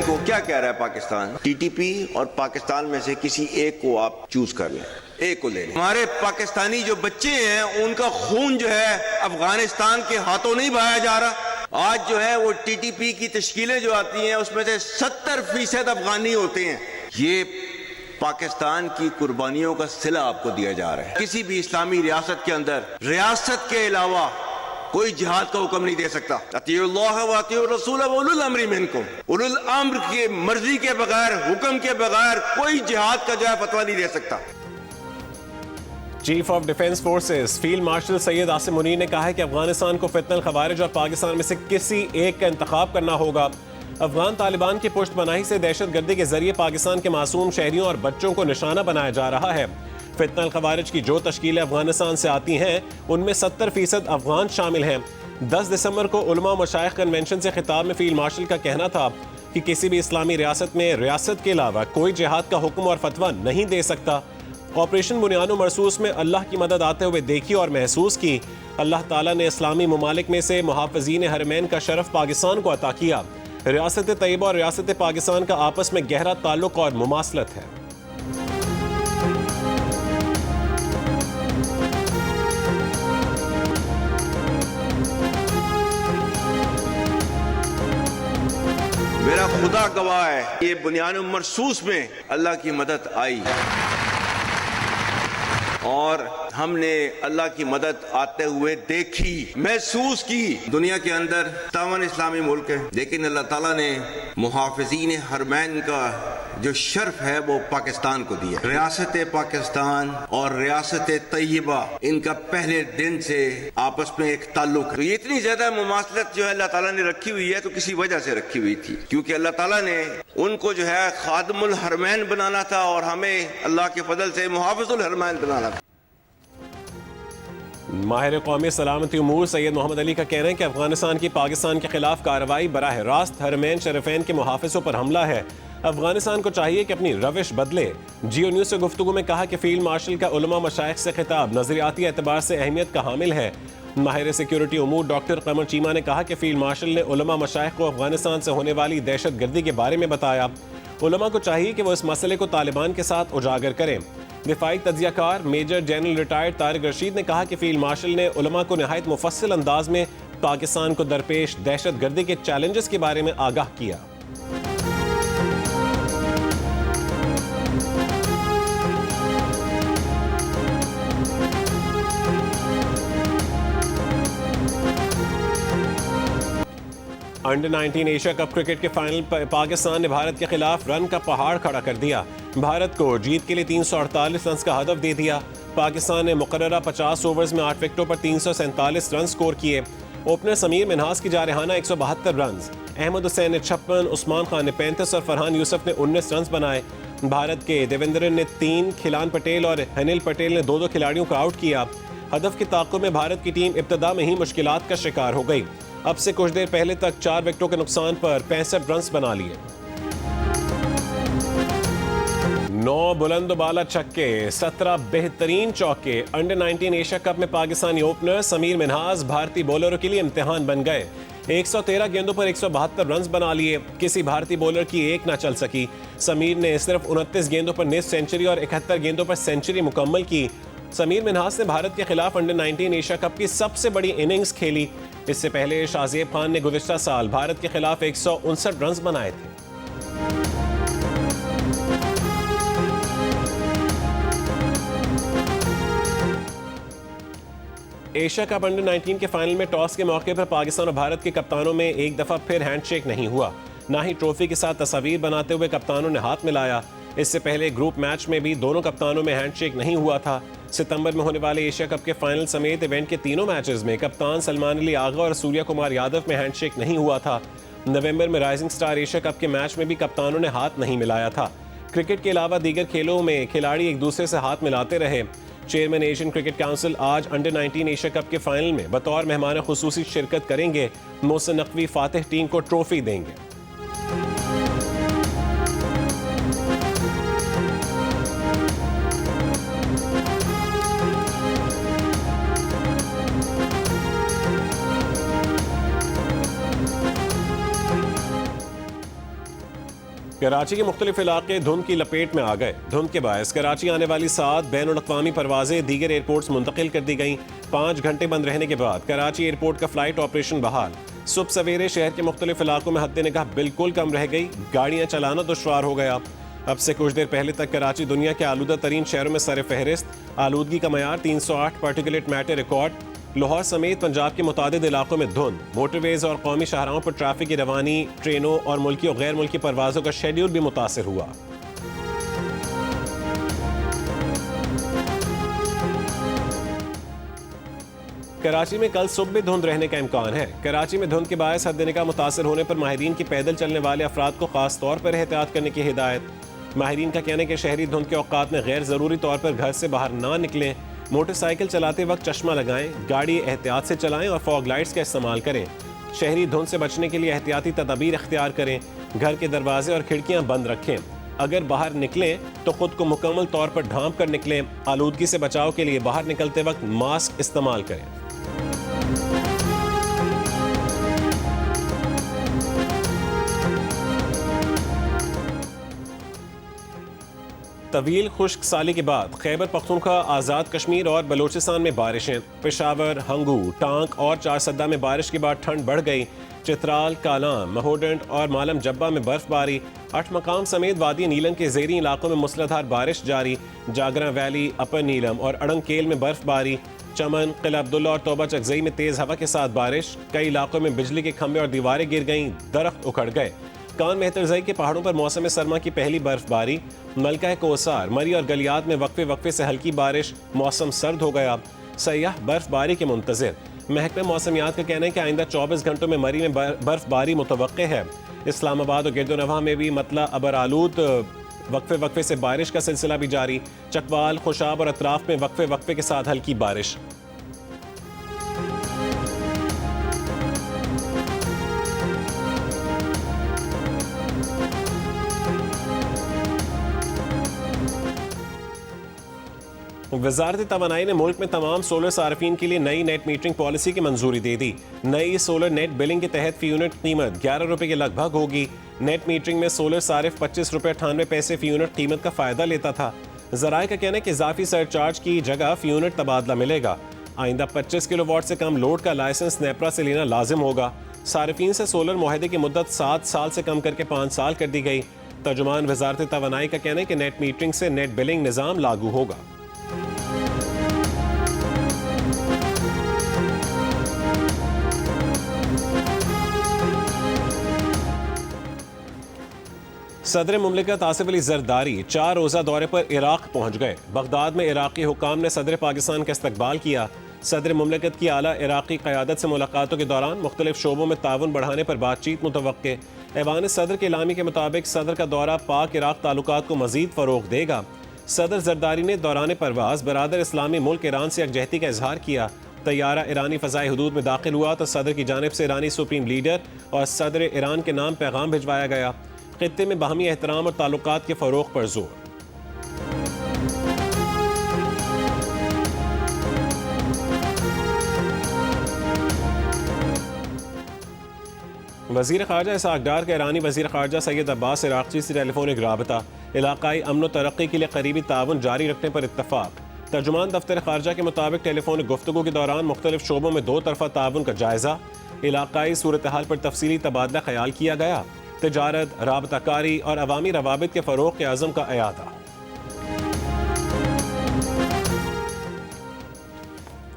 देखो क्या कह रहा है पाकिस्तान, टीटीपी और पाकिस्तान में से किसी एक को आप चूज कर लें, एक को ले लें। हमारे पाकिस्तानी जो बच्चे हैं उनका खून जो है अफगानिस्तान के हाथों नहीं बहाया जा रहा। आज जो है वो टीटीपी की तश्कीलें जो आती हैं उसमें से 70% अफगानी होते हैं। ये पाकिस्तान की कुर्बानियों का सिला आपको दिया जा रहा है। किसी भी इस्लामी रियासत के अंदर रियासत के अलावा कोई जिहाद का हुक्म नहीं दे सकता। अतीउल्लाह व अतीउर रसूल व उलुल अम्रि मिनकुम, उलुल अम्र की मर्जी के बगैर, हुक्म के बगैर कोई जिहाद का जो है फतवा नहीं दे सकता। Chief of defence forces field marshal Syed Asim Munir ने कहा है कि अफगानिस्तान को फितनल खवारिज और पाकिस्तान में से किसी एक का इंतखाब करना होगा। अफगान तालिबान की पुष्टपनाही से दहशतगर्दी के जरिए पाकिस्तान के मासूम शहरियों और बच्चों को निशाना बनाया जा रहा है। फितनल खवारिज की जो तश्कीलें अफगानिस्तान से आती हैं उनमें 70% अफगान शामिल हैं। 10 दिसंबर को उलमा मशाइख कन्वेंशन से खिताब में फील्ड मार्शल का कहना था कि किसी भी इस्लामी रियासत में रियासत के अलावा कोई जिहाद का हुक्म और फतवा नहीं दे सकता। ऑपरेशन बुनियानो मरसूस में अल्लाह की मदद आते हुए देखी और महसूस की। अल्लाह ताला ने इस्लामी ममालिक में से मुहाफ़िज़ीन हरमैन का शरफ पाकिस्तान को अता किया। रियासत तैयबा और रियासत पाकिस्तान का आपस में गहरा ताल्लुक और मुमासलत है। मेरा खुदा गवाह है, ये बुनियानो मरसूस में अल्लाह की मदद आई और हमने अल्लाह की मदद आते हुए देखी, महसूस की। दुनिया के अंदर 57 इस्लामी मुल्क है, लेकिन अल्लाह ताला ने मुहाफ़िज़ीन हरमैन का जो शर्फ है वो पाकिस्तान को दिया। रियासत पाकिस्तान और रियासत तैयबा, इनका पहले दिन से आपस में एक ताल्लुक है। तो ये इतनी ज्यादा मुमासलत जो है अल्लाह ताला ने रखी हुई है, तो किसी वजह से रखी हुई थी, क्योंकि अल्लाह ताला ने उनको जो है खादमुल हरमैन बनाना था और हमें अल्लाह के फजल से मुहाफ़िज़ुल हरमैन बनाना था। माहिर कौमी सलामती उमूर सैयद मोहम्मद अली का कहना है कि अफगानिस्तान की पाकिस्तान के खिलाफ कार्रवाई बराह रास्त हरमैन शरफैन के मुहाफ़िज़ों पर हमला है। अफगानिस्तान को चाहिए कि अपनी रविश बदले। जियो न्यूज़ से गुफ्तगू में कहा कि फील्ड मार्शल का उलमा मशाइख से खिताब नज़रियाती एतबार से अहमियत का हामिल है। माहिर सिक्योरिटी उमूर डॉक्टर कमर चीमा ने कहा कि फील्ड मार्शल ने उलमा मशाइख को अफगानिस्तान से होने वाली दहशत गर्दी के बारे में बताया। उलमा को चाहिए कि वो इस मसले को तालिबान के साथ उजागर करें। दिफाई तज्जियाकार major general retired Tariq Rashid ने कहा कि फील्ड मार्शल ने उलमा को नहायत मुफस्सिल अंदाज में पाकिस्तान को दरपेश दहशत गर्दी के चैलेंजेस के बारे में आगाह किया। अंडर 19 एशिया कप क्रिकेट के फाइनल पर पाकिस्तान ने भारत के खिलाफ रन का पहाड़ खड़ा कर दिया। भारत को जीत के लिए 348 रन का हदफ दे दिया। पाकिस्तान ने मुकर्ररा 50 ओवर्स में 8 विकेटों पर 347 रन स्कोर किए। ओपनर समीर मिन्हास की जारहाना 172 रन, अहमद हुसैन ने 56, उस्मान खान ने 35 और फरहान यूसुफ ने 19 रन बनाए। भारत के देवेंद्रन ने 3, खिलान पटेल और हनिल पटेल ने 2-2 खिलाड़ियों को आउट किया। हदफ की ताक़ुब में भारत की टीम इब्तदा में ही मुश्किलात का शिकार हो गई। अब से कुछ देर पहले तक 4 विकेटों के नुकसान पर 65 रन बना लिए। 9 बुलंद बाला छक्के, 17 बेहतरीन चौके। अंडर 19 एशिया कप में पाकिस्तानी ओपनर समीर मिन्हास भारतीय बॉलरों के लिए इम्तिहान बन गए। 113 गेंदों पर 172 रन बना लिए। किसी भारतीय बॉलर की एक ना चल सकी। समीर ने सिर्फ 29 गेंदों पर निस्फ सेंचुरी और 71 गेंदों पर सेंचुरी मुकम्मल की। समीर मिन्हास ने भारत के खिलाफ अंडर 19 एशिया कप की सबसे बड़ी इनिंग्स खेली। इससे पहले शाहजेब खान ने गुज़िश्ता साल भारत के खिलाफ 159 रन बनाए थे। एशिया कप अंडर 19 के फाइनल में टॉस के मौके पर पाकिस्तान और भारत के कप्तानों में एक दफा फिर हैंडशेक नहीं हुआ। ना ही ट्रॉफी के साथ तस्वीर बनाते हुए कप्तानों ने हाथ मिलाया। इससे पहले ग्रुप मैच में भी दोनों कप्तानों में हैंडशेक नहीं हुआ था। सितंबर में होने वाले एशिया कप के फाइनल समेत इवेंट के तीनों मैचेस में कप्तान सलमान अली आगा और सूर्या कुमार यादव में हैंडशेक नहीं हुआ था। नवंबर में राइजिंग स्टार एशिया कप के मैच में भी कप्तानों ने हाथ नहीं मिलाया था। क्रिकेट के अलावा दीगर खेलों में खिलाड़ी एक दूसरे से हाथ मिलाते रहे। चेयरमैन एशियन क्रिकेट काउंसिल आज अंडर 19 एशिया कप के फाइनल में बतौर मेहमान खुसूसी शिरकत करेंगे। मोहसिन नकवी फातिह टीम को ट्रॉफी देंगे। कराची के मुख्तलिफ इलाके धुंध की लपेट में आ गए। धुंध के बायस कराची आने वाली 7 बैनुल-अक़वामी परवाजें दीगर एयरपोर्ट्स मुंतकिल कर दी गईं। 5 घंटे बंद रहने के बाद कराची एयरपोर्ट का फ्लाइट ऑपरेशन बहाल। सुबह सवेरे शहर के मुख्तलिफ इलाकों में हद निगाह बिल्कुल कम रह गई। गाड़ियाँ चलाना दुश्वार हो गया। अब से कुछ देर पहले तक कराची दुनिया के आलूदा तरीन शहरों में सर फहरिस्त। आलूदगी का मयार 308 पार्टिकुलेट मैटर रिकॉर्ड। लाहौर समेत पंजाब के मुतादिद इलाकों में धुंध। मोटरवेज और कौमी शाहराहों पर ट्रैफिक की रवानी, ट्रेनों और मुल्की और गैर मुल्की परवाजों का शेड्यूल भी मुतासिर हुआ। कराची में कल सुबह भी धुंध रहने का इम्कान है। कराची में धुंध के बायस हद निगाह मुतासिर होने पर माहिरीन की पैदल चलने वाले अफराद को खास तौर पर एहतियात करने की हिदायत। माहिरीन का कहना है कि शहरी धुंध के औकात में गैर ज़रूरी तौर पर घर से बाहर ना निकलें। मोटरसाइकिल चलाते वक्त चश्मा लगाएं, गाड़ी एहतियात से चलाएं और फॉग लाइट्स का इस्तेमाल करें। शहरी धुंध से बचने के लिए एहतियाती तदाबीर इख्तियार करें। घर के दरवाजे और खिड़कियां बंद रखें। अगर बाहर निकलें तो खुद को मुकम्मल तौर पर ढांप कर निकलें। आलूदगी से बचाव के लिए बाहर निकलते वक्त मास्क इस्तेमाल करें। तवील खुश्क साली के बाद खैबर पख्तूनख्वा, आज़ाद कश्मीर और बलोचिस्तान में बारिशें। पेशावर, हंगू, टांक और चारसद्दा में बारिश के बाद ठंड बढ़ गई। चित्राल, कालाम, महोडंट और मालम जब्बा में बर्फबारी। 8 मकाम समेत वादी नीलम के ज़ेरी इलाकों में मूसलाधार बारिश जारी। जागरा वैली, अपर नीलम और अड़ंगकेल में बर्फबारी। चमन, किला अब्दुल्ला और तोबा चकजई में तेज़ हवा के साथ बारिश। कई इलाकों में बिजली के खंभे और दीवारें गिर गईं, दरख्त उखड़ गए। कान मेहतरजई के पहाड़ों पर मौसम सरमा की पहली बर्फबारी। मलका कोसार, मरी और गलियात में वक्फे वक्फे से हल्की बारिश। मौसम सर्द हो गया। सयाह बर्फबारी के मुंतज़िर। महकमा मौसमियात का कहना है कि आइंदा 24 घंटों में मरी में बर्फबारी मुतवक्के है। इस्लामाबाद और गिरदोनवा में भी मतला अबर आलूद वक्फे वक्फे से बारिश का सिलसिला भी जारी। चकवाल, खुशाब और अतराफ में वक्फे वक्फे के साथ हल्की बारिश। वज़ारत तवानाई ने मुल्क में तमाम सोलर सार्फिन के लिए नई नेट मीटरिंग पॉलिसी की मंजूरी दे दी। नई सोलर नेट बिलिंग के तहत फी यूनिट कीमत 11 रुपये के लगभग होगी। नेट मीटरिंग में सोलर सारिफ 25 रुपये 98 पैसे फी यूनिट कीमत का फ़ायदा लेता था। ज़राए का कहना है कि इजाफी सरचार्ज की जगह फी यूनिट तबादला मिलेगा। आइंदा 25 किलोवाट से कम लोड का लाइसेंस नेपरा से लेना लाजिम होगा। सार्फिन से सोलर मुआहदे की मुद्दत 7 साल से कम करके 5 साल कर दी गई। तर्जुमान वज़ारत तवानाई का कहना है कि नेट मीटरिंग से नेट बिलिंग निज़ाम लागू होगा। सदर मुमलिकत आसिफ अली जरदारी 4 रोज़ा दौरे पर इराक पहुंच गए। बगदाद में इराकी हुकाम ने सदर पाकिस्तान का इस्तकबाल किया। सदर मुमलिकत की आला इराकी क़यादत से मुलाकातों के दौरान मुख्तलिफ शोबों में ताउन बढ़ाने पर बातचीत मुतवक्के। ऐवान सदर के इलामी के मुताबिक सदर का दौरा पाक इराक ताल्लुकात को मज़ीद फ़रोग़ देगा। सदर जरदारी ने दौरान परवाज़ बरादर इस्लामी मुल्क ईरान से यकजहती का इजहार किया। तैयारा ईरानी फ़ज़ाई हदूद में दाखिल हुआ तो सदर की जानिब से ईरानी सुप्रीम लीडर और सदर ईरान के नाम पैगाम भिजवाया गया। खित्ते में बाहमी एहतराम और ताल्लुकात के फ़रोग़ पर जोर। वज़ीर ख़ारजा इसहाक़ डार का ईरानी वज़ीर ख़ारजा सैयद अब्बास इराक़ची से टेलीफोनिक राबता। इलाक़ाई अमन व तरक्की के लिए करीबी ताउन जारी रखने पर इत्तफ़ाक़। तर्जुमान दफ्तर ख़ारजा के मुताबिक टेलीफोनिक गुफ्तगू के दौरान मुख्तलिफ शोबों में 2 तरफ़ा ताउन का जायज़ा। इलाक़ाई सूरत हाल पर तफसीली तबादला ख्याल किया गया। तिजारत, राबताकारी और अवामी रवाबित के फ़रोग़ के अज़म का अयादा।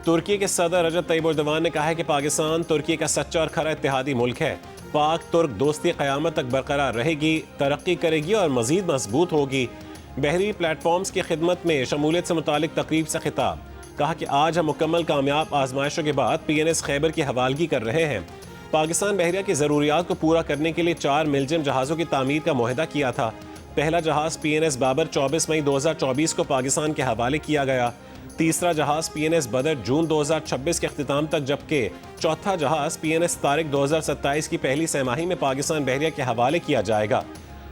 तुर्की के सदर रजब तय्यिब एर्दोग़ान ने कहा है कि पाकिस्तान तुर्की का सच्चा और खरा इत्तेहादी मुल्क है। पाक तुर्क दोस्ती क़यामत तक बरकरार रहेगी, तरक्की करेगी और मज़ीद मजबूत होगी। बहरी प्लेटफॉर्म्स की खिदमत में शमूलियत से मुतालिक तकरीब से खिताब। कहा कि आज हम मुकम्मल कामयाब आजमाइशों के बाद PNS खैबर की हवालगी कर रहे हैं। पाकिस्तान बहरिया की ज़रूरियात को पूरा करने के लिए 4 मिलजम जहाज़ों की तामीर का मुआहदा किया था। पहला जहाज़ PNS बाबर 24 मई 2024 को पाकिस्तान के हवाले किया गया। तीसरा जहाज़ PNS बदर जून 2026 के अख्तिताम तक, जबकि चौथा जहाज़ PNS तारीख 2027 की पहली सहमाही में पाकिस्तान बहरिया के हवाले किया जाएगा।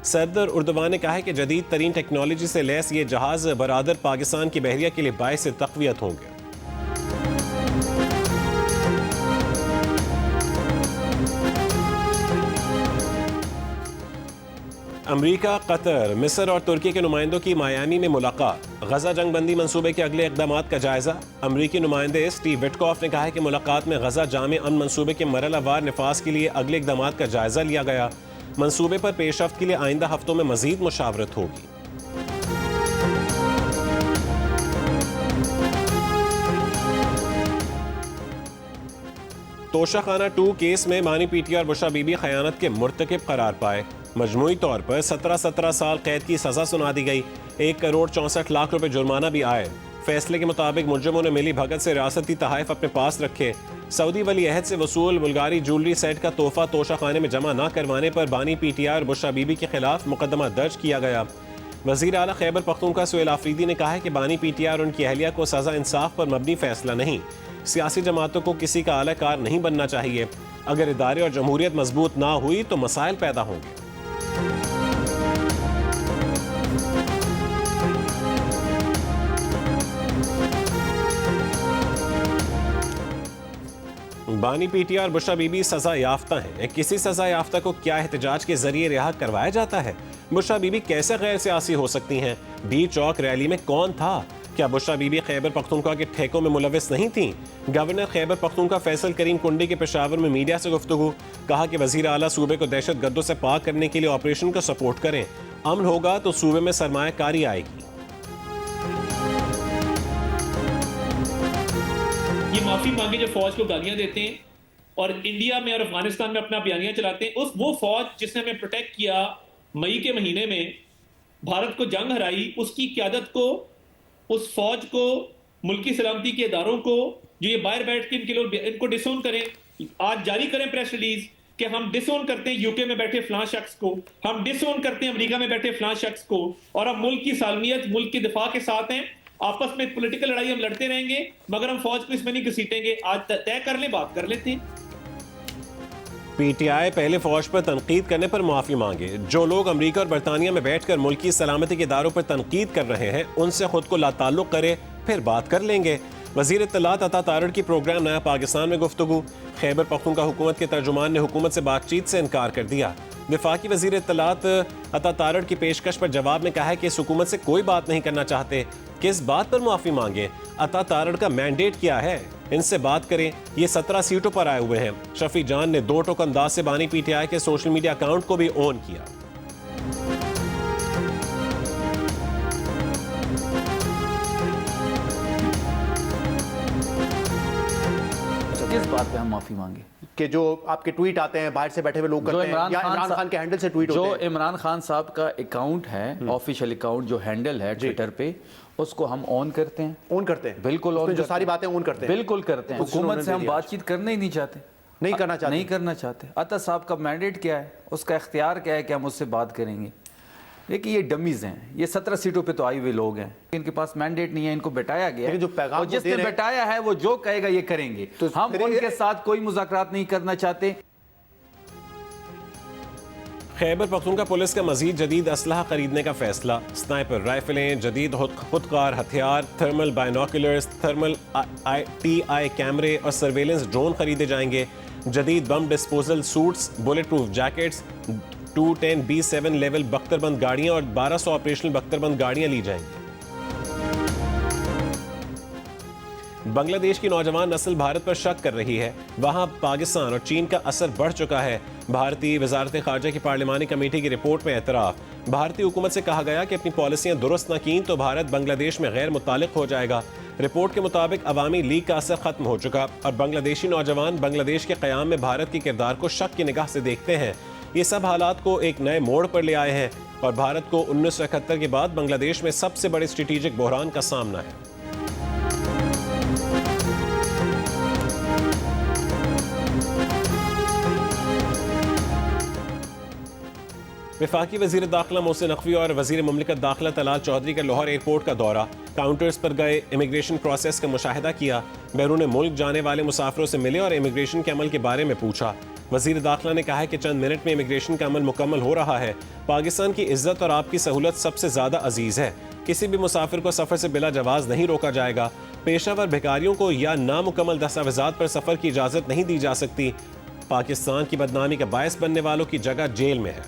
सदर एर्दोग़ान ने कहा है कि जदीद तरीन टेक्नोलॉजी से लैस ये जहाज़ बरादर पाकिस्तान की बहरिया के लिए बाइस तक़वियत होंगे। अमरीका, कतर, मिस्र और तुर्की के नुमाइंदों की मायामी में मुलाकात। गजा जंग बंदी मंसूबे के अगले इकदाम का जायजा। अमरीकी नुमाइंदे स्टीव विटकॉफ ने कहा है कि मुलाकात में गजा जामे अमन मंसूबे के मरहलावार निफाज के लिए अगले इकदाम का जायजा लिया गया। मंसूबे पर पेशरफ्त के लिए आइंदा हफ्तों में मजीद मुशावरत होगी। तोशाखाना 2 केस में बानी पीटीआर बुशरा बीबी खयानत के मुर्तकिब करार पाए। मजमूई तौर पर 17 साल कैद की सजा सुना दी गई। 1 करोड़ 64 लाख रुपए जुर्माना भी आए। फैसले के मुताबिक मुलजिमों ने मिली भगत से रियासती तहाइफ अपने पास रखे। सऊदी वली अहद से वसूल बुल्गारी ज्वेलरी सेट का तोहफा तोशाखाने में जमा न करवाने पर बानी पीटीआर बुशरा बीबी के खिलाफ मुकदमा दर्ज किया गया। वजीर आला खैबर पख्तूनख्वा सुहेल आफरीदी ने कहा है कि बानी पीटीआर और उनकी अहलिया को सजा इंसाफ पर मबनी फैसला नहीं, सियासी जमातों को किसी का आलाकार नहीं बनना चाहिए। अगर इदारे और जमहूरियत मजबूत ना हुई तो मसाइल पैदा होंगे। बानी पीटीआर बुशरा बीबी सजा याफ्ता हैं। किसी सजा याफ्ता को क्या एहतजाज के जरिए रिहा करवाया जाता है? बुशरा बीबी कैसे गैर सियासी हो सकती हैं? डी चौक रैली में कौन था? क्या बुशरा बीबी खैबर पख्तूनख्वा के ठेकों में मुलविस नहीं थीं? गवर्नर खैबर पख्तूनख्वा फैसल करीम कुंडी के पेशावर में मीडिया से गुफ्तगू। कहा कि वजीर आला सूबे को दहशत गर्दों से पाक करने के लिए ऑपरेशन को सपोर्ट करें। अमन होगा तो सूबे में सरमायाकारी आएगी। ये माफी मांगे जो फौज को गालियां देते हैं और इंडिया में और अफगानिस्तान में अपना बयानिया चलाते हैं, उस वो फौज जिसने हमें प्रोटेक्ट किया मई के महीने में, भारत को जंग हराई, उसकी क्यादत को, उस फौज को, मुल्की सलामती के इदारों को, जो ये बाहर बैठ के इनके लोग इनको डिसोन करें, आज जारी करें प्रेस रिलीज कि हम डिसोन करते हैं यूके में बैठे फलां शख्स को, हम डिसोन करते हैं अमेरिका में बैठे फलां शख्स को, और हम मुल्क की सालमियत, मुल्क की दिफा के साथ हैं। आपस में पॉलिटिकल लड़ाई हम लड़ते रहेंगे मगर हम फौज को इसमें नहीं घसीटेंगे। आज तय कर ले, बात कर लेते हैं। पीटीआई पहले फौज पर तनकीद करने पर माफी मांगे। जो लोग अमेरिका और बरतानिया में बैठकर मुल्की सलामती के इदारों पर तनकीद कर रहे हैं उनसे खुद को लाताल्लुक करे, फिर बात कर लेंगे। वजीर इत्तलात अता तारड़ की प्रोग्राम नया पाकिस्तान में गुफ्तगू। खैबर पख्तूनख्वा हुकूमत के तर्जुमान ने हुकूमत से बातचीत से इनकार कर दिया। वफाकी वजीर इत्तलात अता तारड़ की पेशकश पर जवाब में कहा है कि इस हुकूमत से कोई बात नहीं करना चाहते। किस बात पर माफी मांगे? अता तारड़ का मैंडेट क्या है? इनसे बात करें। ये 17 सीटों पर आए हुए हैं। शफी जान ने 2 टोक अंदाज से बानी पीटीआई के सोशल मीडिया अकाउंट को भी ऑन किया। किस बात पे हम माफी मांगे? कि जो आपके ट्वीट आते हैं बाहर से बैठे हुए लोग करते हैं, या इमरान खान के हैंडल से ट्वीट होते हैं। जो इमरान खान साहब का अकाउंट है, ऑफिशियल अकाउंट जो हैंडल है ट्विटर पे, उसको हम ऑन करते हैं। ऑन करते हैं, बिल्कुल ऑन, जो सारी बातें ऑन करते हैं, बिल्कुल करते हैं। हुकूमत से हम बातचीत करना ही नहीं चाहते, नहीं करना चाहते, नहीं करना चाहते। अता साहब का मैंडेट क्या है, उसका इख्तियार क्या है कि हम उससे बात करेंगे? लेकिन ये डमीज हैं, ये 17 सीटों पे तो आए हुए लोग हैं, इनके पास मैंडेट नहीं है, इनको बैठाया गया है। जो पैगाम और जिसने बैठाया है वो जो कहेगा ये करेंगे। तो हम उनके साथ कोई मुज़ाकरात नहीं करना चाहते। खैबर पख्तूनख्वा पुलिस का मजीद जदीद असलहा खरीदने का फैसला। स्नाइपर राइफलें, जदीद खुदकार हथियार, थर्मल बाइनोकुलर्स, थर्मल TI कैमरे और सर्वेलेंस ड्रोन खरीदे जाएंगे। जदीद बम disposal suits, bullet proof jackets, 210B7 level बख्तरबंद गाड़ियां और 1200 ऑपरेशनल बख्तरबंद गाड़ियां ली जाएंगी। बांग्लादेश की नौजवान नस्ल भारत पर शक कर रही है। वहां पाकिस्तान और चीन का असर बढ़ चुका है। भारतीय वजारत खारजा की पार्लिमानी कमेटी की रिपोर्ट में एतराफ़। भारतीय हुकूमत से कहा गया कि अपनी पॉलिसियां दुरुस्त न की तो भारत बांग्लादेश में गैर मुतालिक हो जाएगा। रिपोर्ट के मुताबिक अवामी लीग का असर खत्म हो चुका और बांग्लादेशी नौजवान बांग्लादेश के क़याम में भारत के किरदार को शक की निगाह से देखते हैं। ये सब हालात को एक नए मोड़ पर ले आए हैं और भारत को 1971 के बाद बांग्लादेश में सबसे बड़े स्ट्रेटेजिक बहरान का सामना है। वफाकी वज़ीर दाखिला मोहसिन नकवी और वज़ीर मुमलिकत दाखिला तलाल चौधरी का लाहौर एयरपोर्ट का दौरा। काउंटर्स पर गए, इमिग्रेशन प्रोसेस का मुशाहिदा किया, बैरून मुल्क जाने वाले मुसाफिरों से मिले और इमिग्रेशन के अमल के बारे में पूछा। वज़ीर दाखिला ने कहा है कि चंद मिनट में इमिग्रेशन का अमल मुकम्मल हो रहा है। पाकिस्तान की इज्जत और आपकी सहूलत सबसे ज़्यादा अजीज़ है। किसी भी मुसाफिर को सफ़र से बिला जवाज़ नहीं रोका जाएगा। पेशावर भिखारियों को या नामुकम्मल दस्तावेज़ात पर सफ़र की इजाज़त नहीं दी जा सकती। पाकिस्तान की बदनामी का बायस बनने वालों की जगह जेल में है।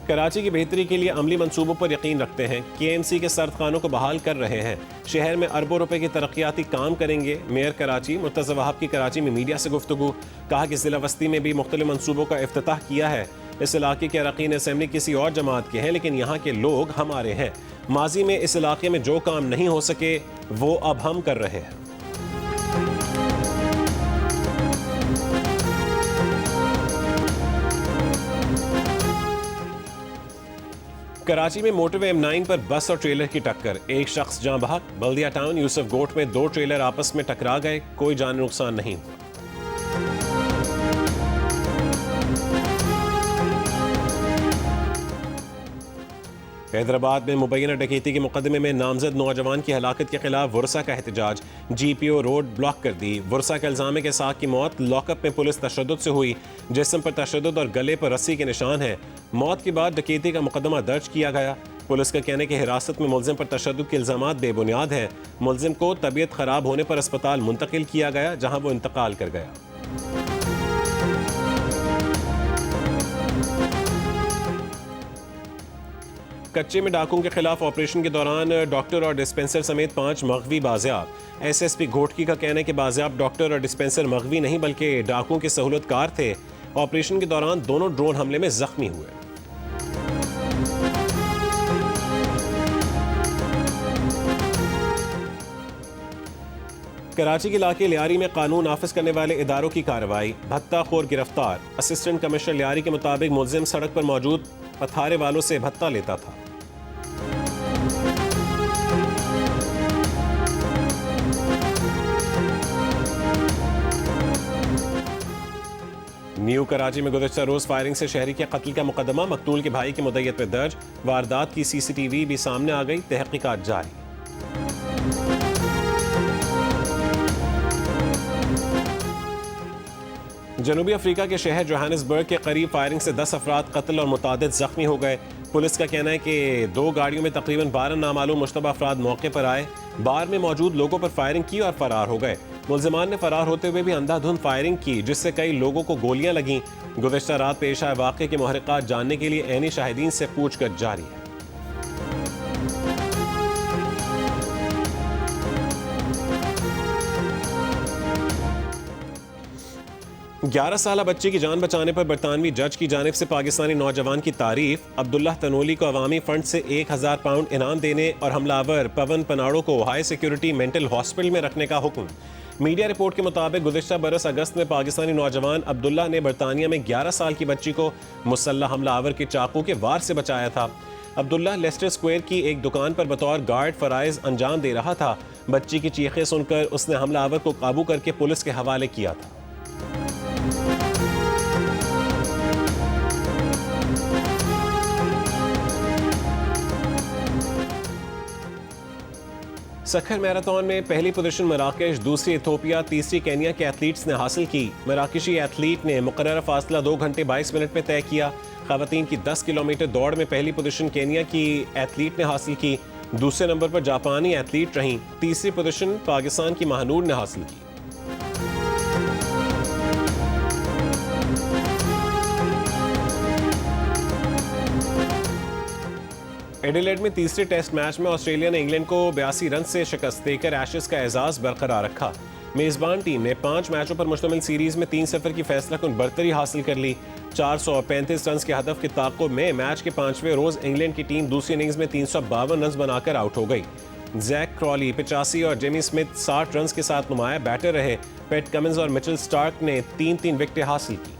कराची की बेहतरी के लिए अमली मंसूबों पर यकीन रखते हैं। KMC के सर्द खानों को बहाल कर रहे हैं। शहर में अरबों रुपए की तरक्याती काम करेंगे। मेयर कराची मुर्तज़ा वहाब की कराची में मीडिया से गुफ्तगू, कहा कि जिला वस्ती में भी मुख्तलिफ मंसूबों का इफ्तिताह किया है। इस इलाके के अरकान असेंबली किसी और जमात के हैं, लेकिन यहाँ के लोग हमारे हैं। माजी में इस इलाके में जो काम नहीं हो सके वो अब हम कर रहे हैं। कराची में मोटरवे M9 पर बस और ट्रेलर की टक्कर, एक शख्स जान बहक। बल्दिया टाउन यूसुफ गोट में 2 ट्रेलर आपस में टकरा गए, कोई जानी नुकसान नहीं। हैदराबाद में मुबैना डकैती के मुकदमे में नामजद नौजवान की हलाकत के खिलाफ वर्सा का एहतजाज, GPO रोड ब्लॉक कर दी। वर्सा का इल्जाम है कि साक की मौत लॉकअप में पुलिस तशद्दुद से हुई, जिस्म पर तशद्दुद और गले पर रस्सी के निशान हैं। मौत के बाद डकैती का मुकदमा दर्ज किया गया। पुलिस का कहना है कि हिरासत में मुलजिम पर तशद्दुद के इल्जामात बेबुनियाद हैं। मुलजिम को तबीयत खराब होने पर अस्पताल मुंतकिल किया गया, जहां वो इंतकाल कर गया। कच्चे में डाकुओं के खिलाफ ऑपरेशन के दौरान डॉक्टर और डिस्पेंसर समेत 5 मगवी बाजियाब। SSP घोटकी का कहना है कि बाजियाब डॉक्टर और डिस्पेंसर मगवी नहीं बल्कि डाकुओं के सहूलतकार थे। ऑपरेशन के दौरान दोनों ड्रोन हमले में जख्मी हुए। कराची के इलाके लियारी में कानून नाफिज करने वाले इदारों की कार्रवाई, भत्ता खोर गिरफ्तार। असिस्टेंट कमिश्नर लियारी के मुताबिक मुलजिम सड़क पर मौजूद पथारे वालों से भत्ता लेता था। न्यू कराची में गुज़श्ता रोज फायरिंग से शहरी के कत्ल का मुकदमा मकतूल के भाई की मुद्दत पे दर्ज। वारदात की CCTV भी सामने आ गई, तहकीकात जारी। जनूबी अफ्रीका के शहर जोहानिसबर्ग के करीब फायरिंग से 10 अफराद कत्ल और मुतादिद जख्मी हो गए। पुलिस का कहना है कि 2 गाड़ियों में तकरीबन 12 नामालूम मुश्तबा अफराद मौके पर आए, बार में मौजूद लोगों पर फायरिंग की और फरार हो गए। मुल्जिमान ने फरार होते हुए भी अंधाधुंध फायरिंग की, जिससे कई लोगों को गोलियां लगीं। गुज़श्ता रात पेश आए वाक़े के मुहर्रिकात जानने के लिए ऐनी शाहिदीन से पूछताछ जारी है। ग्यारह साला बच्चे की जान बचाने पर बरतानवी जज की जानिब से पाकिस्तानी नौजवान की तारीफ। अब्दुल्लाह तनोली को अवामी फंड से 1000 पाउंड इनाम देने और हमलावर पवन पनाड़ो को हाई सिक्योरिटी मेंटल हॉस्पिटल में रखने का हुक्म। मीडिया रिपोर्ट के मुताबिक गुज़श्ता बरस अगस्त में पाकिस्तानी नौजवान अब्दुल्लाह ने बरतानिया में 11 साल की बच्ची को मुसल्लह हमलावर के चाकू के वार से बचाया था। अब्दुल्लाह लेस्टर स्क्वायर की एक दुकान पर बतौर गार्ड फराइज अंजाम दे रहा था। बच्ची की चीखें सुनकर उसने हमलावर को काबू करके पुलिस के हवाले किया था। सखर मैराथन में पहली पोजीशन मराकश, दूसरी इथियोपिया, तीसरी केन्या के एथलीट्स ने हासिल की। मराकशी एथलीट ने मुकर्रर फासला 2 घंटे 22 मिनट में तय किया। खवातीन की 10 किलोमीटर दौड़ में पहली पोजीशन केन्या की एथलीट ने हासिल की। दूसरे नंबर पर जापानी एथलीट रहीं। तीसरी पोजीशन पाकिस्तान की महानूर ने हासिल की। एडिलेड में तीसरे टेस्ट मैच में ऑस्ट्रेलिया ने इंग्लैंड को 82 रन से शिकस्त देकर एशेज का एजाज बरकरार रखा। मेजबान टीम ने 5 मैचों पर मुश्तमिल सीरीज में 3-0 की फैसलाकुन बरतरी हासिल कर ली। 435 रन के हदफ के ताक़ुब में मैच के 5वें रोज इंग्लैंड की टीम दूसरी इनिंग्स में 352 रन बनाकर आउट हो गई। जैक क्रॉली 85 और जेमी स्मिथ 60 रन के साथ नुमाया बैटर रहे। पैट कमिंस और मिचेल स्टार्क ने 3-3 विकेटें हासिल की।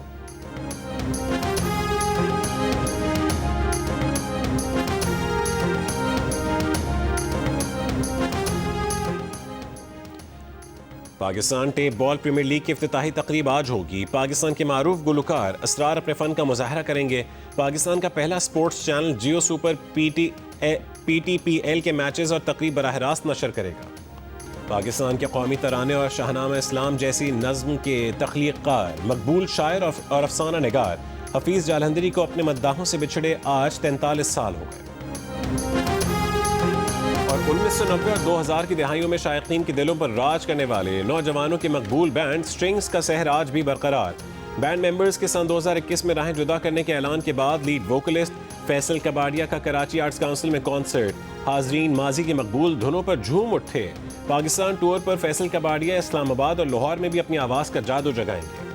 Pakistan tape ball premier league की इफ्तिताही तकरीब आज होगी। पाकिस्तान के मारूफ गुलकार असरार अपने फन का मुजाहरा करेंगे। पाकिस्तान का पहला स्पोर्ट्स चैनल जियो सुपर PTPL के मैचेस और तकरीब बराह रास्त नशर करेगा। पाकिस्तान के कौमी तराने और शाहनामा इस्लाम जैसी नज़्म के तख्लीक़कार, मकबूल शायर और अफसाना निगार हफीज़ जालंधरी को अपने मद्दाहों से बिछड़े आज 43 साल हो गए। और 1990 और 2000 की दहाइयों में शायकीन के दिलों पर राज करने वाले नौजवानों के मकबूल बैंड स्ट्रिंग्स का सहर आज भी बरकरार। बैंड मेंबर्स के सन 2021 में राहें जुदा करने के ऐलान के बाद लीड वोकलिस्ट फैसल कबाड़िया का कराची आर्ट्स काउंसिल में कॉन्सर्ट, हाजरीन माजी की मकबूल धुनों पर झूम उठे। पाकिस्तान टूर पर फैसल कबाड़िया इस्लामाबाद और लाहौर में भी अपनी आवाज़ का जादू जगाएंगे।